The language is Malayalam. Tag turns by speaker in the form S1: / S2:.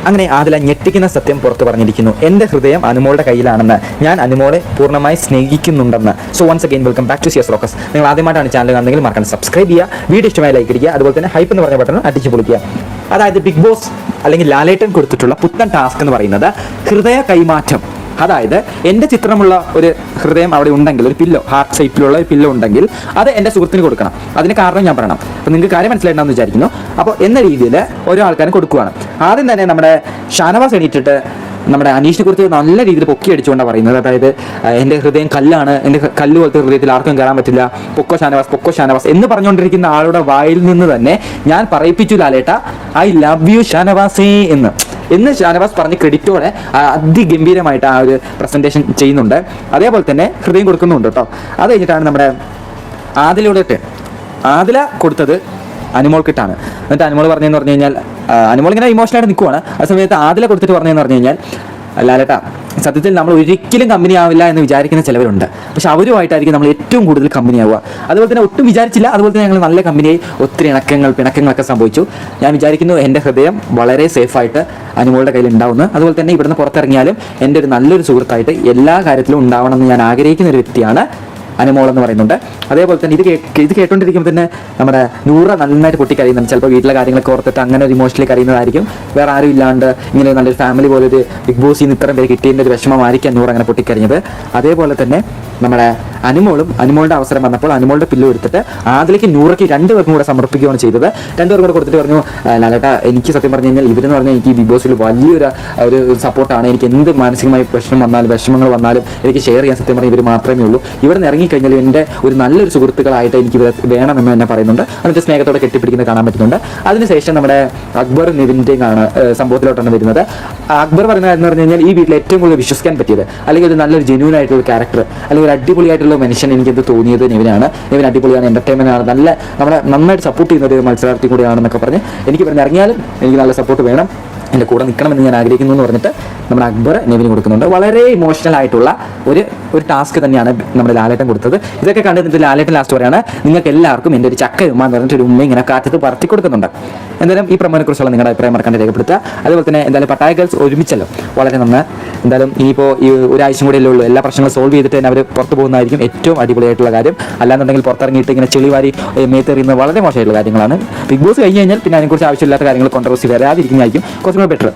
S1: അങ്ങനെ ആദില ഞെട്ടിക്കുന്ന സത്യം പുറത്തു പറഞ്ഞിരിക്കുന്നു. എൻ്റെ ഹൃദയം അനുമോളുടെ കയ്യിലാണെന്ന്, ഞാൻ അനുമോളെ പൂർണ്ണമായി സ്നേഹിക്കുന്നുണ്ടെന്ന്. So once again welcome back to CS rocks. നിങ്ങൾ ആദ്യമായിട്ടാണ് ചാനൽ കാണുന്നെങ്കിൽ മറക്കാണ്ട് സബ്സ്ക്രൈബ് ചെയ്യുക, വീഡിയോ ഇഷ്ടമായി ലൈക്ക് അടിക്കുക, അതുപോലെ തന്നെ ഹൈപ്പ് എന്ന് പറഞ്ഞ ബട്ടൺ അടിച്ചു പൊളിക്കുക. അതായത് ബിഗ് ബോസ് അല്ലെങ്കിൽ ലാലേട്ടൻ കൊടുത്തിട്ടുള്ള പുത്തൻ ടാസ്ക് എന്ന് പറയുന്നത് ഹൃദയ കൈമാറ്റം. അതായത് എൻ്റെ ചിത്രമുള്ള ഒരു ഹൃദയം അവിടെ ഉണ്ടെങ്കിൽ, ഒരു പില്ലോ, ഹാർട്ട് ഷേപ്പിലുള്ള ഒരു പില്ലോ ഉണ്ടെങ്കിൽ അത് എൻ്റെ സുഹൃത്തിന് കൊടുക്കണം. അതിന് കാരണം ഞാൻ പറയണം. അപ്പോൾ നിങ്ങൾക്ക് കാര്യം മനസ്സിലായിട്ടുണ്ടെന്ന് വിചാരിക്കുന്നു. അപ്പോൾ എന്ന രീതിയിൽ ഓരോ ആൾക്കാരും കൊടുക്കുകയാണ്. ആദ്യം തന്നെ നമ്മുടെ ഷാനവാസ് എണീറ്റിട്ട് നമ്മുടെ അനീഷിനെ കുറിച്ച് നല്ല രീതിയിൽ പൊക്കി അടിച്ചുകൊണ്ടാണ് പറയുന്നത്. അതായത് എൻ്റെ ഹൃദയം കല്ലാണ്, എൻ്റെ കല്ല് പോലത്തെ ഹൃദയത്തിൽ ആർക്കും കയറാൻ പറ്റില്ല, പൊക്കോ ഷാനവാസ് എന്ന് പറഞ്ഞുകൊണ്ടിരിക്കുന്ന ആളുടെ വായിൽ നിന്ന് തന്നെ ഞാൻ പറയിപ്പിച്ചു ലാലേട്ട, ഐ ലവ് യു ഷാനവാസേ എന്ന് ഷാനവാസ് പറഞ്ഞ് ക്രെഡിറ്റോടെ അതിഗംഭീരമായിട്ട് ആ ഒരു പ്രസൻറ്റേഷൻ ചെയ്യുന്നുണ്ട്. അതേപോലെ തന്നെ ഹൃദയം കൊടുക്കുന്നുണ്ട് കേട്ടോ. അത് കഴിഞ്ഞിട്ടാണ് നമ്മുടെ ആദില കൊടുത്തത് അനുമോൾക്കിട്ടാണ്. എന്നിട്ട് അനുമോൾ പറഞ്ഞതെന്ന് പറഞ്ഞു കഴിഞ്ഞാൽ, അനുമോൾ ഇങ്ങനെ ഇമോഷണലായിട്ട് നിൽക്കുവാണ്. ആ സമയത്ത് ആദില കൊടുത്തിട്ട് പറഞ്ഞതെന്ന് പറഞ്ഞു കഴിഞ്ഞാൽ, ലാലേട്ട സത്യത്തിൽ നമ്മൾ ഒരിക്കലും കമ്പനി ആവില്ല എന്ന് വിചാരിക്കുന്ന ചിലവരുണ്ട്, പക്ഷെ അവരുമായിട്ടായിരിക്കും നമ്മൾ ഏറ്റവും കൂടുതൽ കമ്പനി ആവുക. അതുപോലെ തന്നെ ഒട്ടും വിചാരിച്ചില്ല, അതുപോലെ തന്നെ ഞങ്ങൾ നല്ല കമ്പനിയായി ഒത്തിരി പിണക്കങ്ങളൊക്കെ സംഭവിച്ചു. ഞാൻ വിചാരിക്കുന്നു എൻ്റെ ഹൃദയം വളരെ സേഫായിട്ട് അനുമോളുടെ കയ്യിൽ ഉണ്ടാവുന്നു. അതുപോലെ തന്നെ ഇവിടുന്ന് പുറത്തിറങ്ങിയാലും എൻ്റെ ഒരു നല്ലൊരു സുഹൃത്തായിട്ട് എല്ലാ കാര്യത്തിലും ഉണ്ടാവണമെന്ന് ഞാൻ ആഗ്രഹിക്കുന്ന ഒരു വ്യക്തിയാണ് അനുമോൾ എന്ന് പറയുന്നുണ്ട്. അതേപോലെ തന്നെ ഇത് കേട്ടോണ്ടിരിക്കുമ്പോൾ തന്നെ നമ്മുടെ നൂറ നന്നായിട്ട് പൊട്ടിക്കറിയുന്നുണ്ട്. ചിലപ്പോൾ വീട്ടിലെ കാര്യങ്ങളൊക്കെ ഓർത്തിട്ട് അങ്ങനെ ഒരു ഇമോഷണലി കറിയുന്നതായിരിക്കും. വേറെ ആരും ഇല്ലാണ്ട് ഇങ്ങനെ നല്ലൊരു ഫാമിലി പോലെ ഒരു ബിഗ് ബോസിൽ നിന്ന് ഇത്രയും പേര് കിട്ടിയതിൻ്റെ ഒരു വിഷമമായിരിക്കും നൂറ് അങ്ങനെ പൊട്ടിക്കറിഞ്ഞത്. അതേപോലെ തന്നെ നമ്മുടെ അനുമോളുടെ അവസരം വന്നപ്പോൾ അനുമോളുടെ പില്ലോ എടുത്തിട്ട് ആദിലേക്ക് നൂറയ്ക്ക് രണ്ടുപേർക്കും കൂടെ സമർപ്പിക്കുകയാണ് ചെയ്തത്. രണ്ടുപേർക്കും കൂടെ കൊടുത്തിട്ട് പറഞ്ഞു, ലാലേട്ട എനിക്ക് സത്യം പറഞ്ഞു കഴിഞ്ഞാൽ ഇവരെന്ന് പറഞ്ഞാൽ എനിക്ക് ബിഗ് ബോസിൽ വലിയൊരു സപ്പോർട്ടാണ്. എനിക്ക് എന്ത് മാനസികമായി വിഷമങ്ങൾ വന്നാലും എനിക്ക് ഷെയർ ചെയ്യാൻ സത്യം പറഞ്ഞാൽ ഇവർ മാത്രമേ ഉള്ളൂ. ഇവിടെ നിന്ന് ഇറങ്ങിക്കഴിഞ്ഞാൽ എൻ്റെ ഒരു നല്ലൊരു സുഹൃത്തുക്കളായിട്ട് എനിക്ക് വേണമെന്ന് തന്നെ പറയുന്നുണ്ട്. എന്നിട്ട് സ്നേഹത്തോടെ കെട്ടിപ്പിടിക്കുന്നത് കാണാൻ പറ്റുന്നുണ്ട്. അതിനുശേഷം നമ്മുടെ അക്ബർ നിവിൻ്റെയും സംഭവത്തിലോട്ടാണ് വരുന്നത്. അക്ബർ പറയുന്നത് എന്ന് പറഞ്ഞു കഴിഞ്ഞാൽ, ഈ വീട്ടിൽ ഏറ്റവും കൂടുതൽ വിശ്വസിക്കാൻ പറ്റിയത് അല്ലെങ്കിൽ ഒരു നല്ലൊരു ജെന്യൂൻ ആയിട്ടുള്ള ക്യാരക്ടർ അല്ലെങ്കിൽ ഒരു അടിപൊളിയായിട്ടുള്ള മനുഷ്യൻ എനിക്കത് തോന്നിയത് നിവിനാണ്. നിവിൻ അടിപൊളിയാണ്, എൻ്റർടൈൻമെൻ്റ് ആണ്, നല്ല നമ്മളെ നന്നായിട്ട് സപ്പോർട്ട് ചെയ്യുന്ന ഒരു മത്സരാർത്ഥി കൂടിയാണെന്നൊക്കെ പറഞ്ഞ് എനിക്ക് പറഞ്ഞ് ഇറങ്ങിയാലും എനിക്ക് നല്ല സപ്പോർട്ട് വേണം, എൻ്റെ കൂടെ നിൽക്കണമെന്ന് ഞാൻ ആഗ്രഹിക്കുന്നു എന്ന് പറഞ്ഞിട്ട് നമ്മുടെ അക്ബർ നെവിന് കൊടുക്കുന്നുണ്ട്. വളരെ ഇമോഷണൽ ആയിട്ടുള്ള ഒരു ടാസ്ക് തന്നെയാണ് നമ്മുടെ ലാലേട്ടൻ കൊടുത്തത്. ഇതൊക്കെ കണ്ടിട്ട് ലാലേട്ടൻ ലാസ്റ്റ് പറയാണ്, നിങ്ങൾക്ക് എല്ലാവർക്കും എൻ്റെ ഒരു ചക്ക ഉമ്മ എന്ന് പറഞ്ഞിട്ട് ഒരു ഉമ്മ ഇങ്ങനെ കാറ്റത്ത് പറത്തി കൊടുക്കുന്നുണ്ട്. എന്തായാലും ഈ പ്രമോനെ കുറിച്ചുള്ള നിങ്ങളുടെ അഭിപ്രായം മറക്കാണ്ട് രേഖപ്പെടുത്തുക. അതുപോലെ തന്നെ എന്തായാലും പട്ടായ ഗേൾസ് ഒരുമിച്ചല്ലോ, വളരെ നന്നായി. എന്തായാലും ഇനിയിപ്പോൾ ഈ ഒരാഴ്ച കൂടിയല്ലേ ഉള്ളൂ, എല്ലാ പ്രശ്നങ്ങളും സോൾവ് ചെയ്തിട്ട് തന്നെ അവർ പുറത്ത് പോകുന്നതായിരിക്കും ഏറ്റവും അടിപൊളിയായിട്ടുള്ള കാര്യം. അല്ലാന്നുണ്ടെങ്കിൽ പുറത്തിറങ്ങിയിട്ട് ഇങ്ങനെ ചെളിവാരി മേത്തെറിയുന്നത് വളരെ മോശമായിട്ടുള്ള കാര്യങ്ങളാണ്. ബിഗ് ബോസ് കഴിഞ്ഞ് കഴിഞ്ഞാൽ പിന്നെ അതിനെക്കുറിച്ച് ആവശ്യമില്ലാത്ത കാര്യങ്ങൾ കോൺട്രവേഴ്സി വരാതിരിക്കുന്നതായിരിക്കും കുറച്ചും കൂടെ ബെറ്റർ.